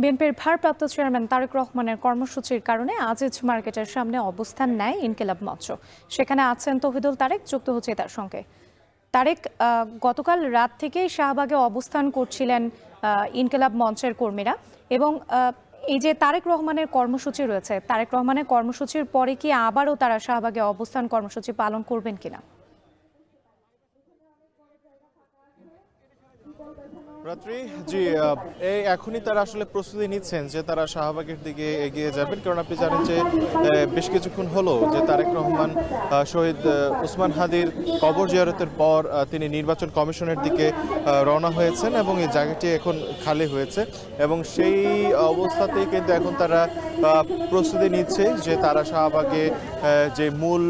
বিএনপির ভারপ্রাপ্ত চেয়ারম্যান তারেক রহমানের কর্মসূচির কারণে আজিজ মার্কেটের সামনে অবস্থান নেয় ইনকিলাব মঞ্চ। সেখানে আছেন তৌহিদুল তারেক, যুক্ত হচ্ছে তার সঙ্গে। তারেক, গতকাল রাত থেকেই শাহবাগে অবস্থান করছিলেন ইনকিলাব মঞ্চের কর্মীরা, এবং এই যে তারেক রহমানের কর্মসূচি রয়েছে, তারেক রহমানের কর্মসূচির পরে কি আবারও তারা শাহবাগে অবস্থান কর্মসূচি পালন করবেন কিনা? রাত্রি জি, এই এখনই তারা আসলে প্রস্তুতি নিচ্ছেন যে তারা শাহবাগের দিকে এগিয়ে যাবেন। কারণ আপনি জানেন যে বেশ কিছুক্ষণ হলো যে তারেক রহমান শহীদ ওসমান হাদির কবর জিয়ারতের পর তিনি নির্বাচন কমিশনের দিকে রওনা হয়েছেন এবং এই জায়গাটি এখন খালি হয়েছে, এবং সেই অবস্থাতেই কিন্তু এখন তারা প্রস্তুতি নিচ্ছে যে তারা শাহবাগে যে মূল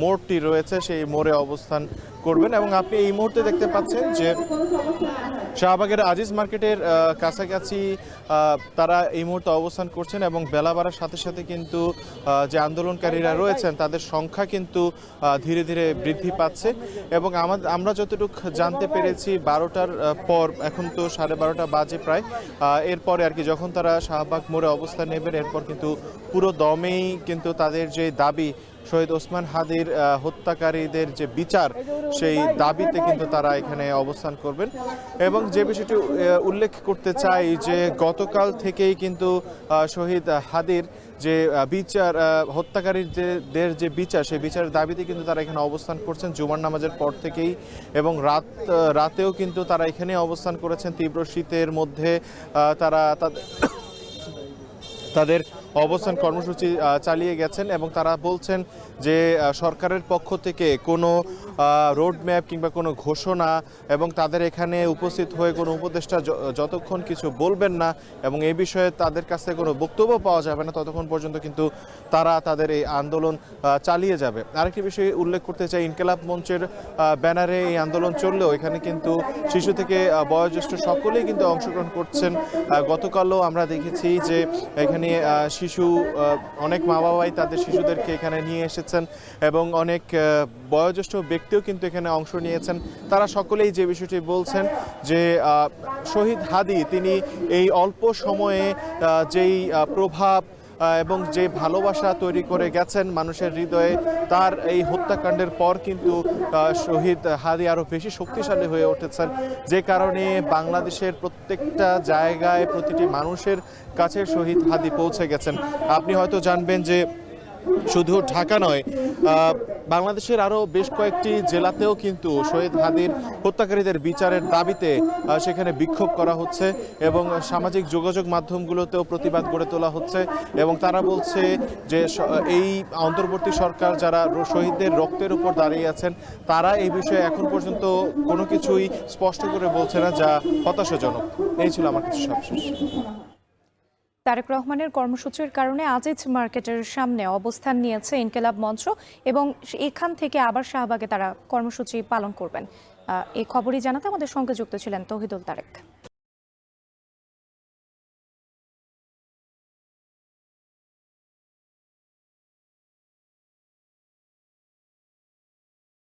মোড়টি রয়েছে সেই মোড়ে অবস্থান করবেন। এবং আপনি এই মুহূর্তে দেখতে পাচ্ছেন যে শাহবাগের আজিজ মার্কেটের কাছাকাছি তারা এই মুহূর্তে অবস্থান করছেন, এবং বেলা বাড়ার সাথে সাথে কিন্তু যে আন্দোলনকারীরা রয়েছেন তাদের সংখ্যা কিন্তু ধীরে ধীরে বৃদ্ধি পাচ্ছে। এবং আমরা যতটুকু জানতে পেরেছি 12টার পর, এখন তো 12:30 বাজে প্রায়, এরপরে আর কি যখন তারা শাহবাগ মোড়ে অবস্থান নেবেন এরপর কিন্তু পুরো দমেই কিন্তু তাদের যে দাবি শহীদ ওসমান হাদির হত্যাকারীদের যে বিচার, সেই দাবিতে কিন্তু তারা এখানে অবস্থান করবেন। এবং যে বিষয়টি উল্লেখ করতে চাই যে গতকাল থেকেই কিন্তু শহীদ হাদির যে বিচার, হত্যাকারীদের যে বিচার, সেই বিচারের দাবিতে কিন্তু তারা এখানে অবস্থান করছেন জুমার নামাজের পর থেকেই, এবং রাতেও কিন্তু তারা এখানে অবস্থান করেছেন। তীব্র শীতের মধ্যে তারা তাদের অবস্থান কর্মসূচি চালিয়ে গেছেন, এবং তারা বলছেন যে সরকারের পক্ষ থেকে কোনো রোড ম্যাপ কিংবা কোনো ঘোষণা এবং তাদের এখানে উপস্থিত হয়ে কোনো উপদেষ্টা যতক্ষণ কিছু বলবেন না এবং এই বিষয়ে তাদের কাছ থেকে কোনো বক্তব্য পাওয়া যাবে না, ততক্ষণ পর্যন্ত কিন্তু তারা তাদের এই আন্দোলন চালিয়ে যাবে। আরেকটি বিষয় উল্লেখ করতে চাই, ইনকিলাব মঞ্চের ব্যানারে এই আন্দোলন চললেও এখানে কিন্তু শিশু থেকে বয়োজ্যেষ্ঠ সকলেই কিন্তু অংশগ্রহণ করছেন। গতকালও আমরা দেখেছি যে এখানে শিশু, অনেক মা বাবাই তাদের শিশুদেরকে এখানে নিয়ে এসেছেন, এবং অনেক বয়োজ্যেষ্ঠ ব্যক্তিও কিন্তু এখানে অংশ নিয়েছেন। তারা সকলেই যে বিষয়টি বলছেন যে শহীদ হাদি তিনি এই অল্প সময়ে যেই প্রভাব এবং যে ভালোবাসা তৈরি করে গেছেন মানুষের হৃদয়ে, তার এই হত্যাকাণ্ডের পর কিন্তু শহীদ হাদি আরও বেশি শক্তিশালী হয়ে উঠেছেন, যে কারণে বাংলাদেশের প্রত্যেকটা জায়গায় প্রতিটি মানুষের কাছে শহীদ হাদি পৌঁছে গেছেন। আপনি হয়তো জানবেন যে শুধু ঢাকা নয়, বাংলাদেশের আরও বেশ কয়েকটি জেলাতেও কিন্তু শহীদ হাদির হত্যাকারীদের বিচারের দাবিতে সেখানে বিক্ষোভ করা হচ্ছে, এবং সামাজিক যোগাযোগ মাধ্যমগুলোতেও প্রতিবাদ গড়ে তোলা হচ্ছে। এবং তারা বলছে যে এই অন্তর্বর্তী সরকার যারা শহীদদের রক্তের উপর দাঁড়িয়ে আছেন, তারা এই বিষয়ে এখন পর্যন্ত কোনো কিছুই স্পষ্ট করে বলছে না, যা হতাশাজনক। এই ছিল আমার কিছু সবশেষ। তারেক রহমানের কর্মসূচির কারণে আজিজ মার্কেটের সামনে অবস্থান নিয়েছে ইনকিলাব মঞ্চ, এবং এখান থেকে আবার শাহবাগে তারা কর্মসূচি পালন করবেন। এই খবরই জানাতে আমাদের সঙ্গে যুক্ত ছিলেন তৌহিদুল তারেক।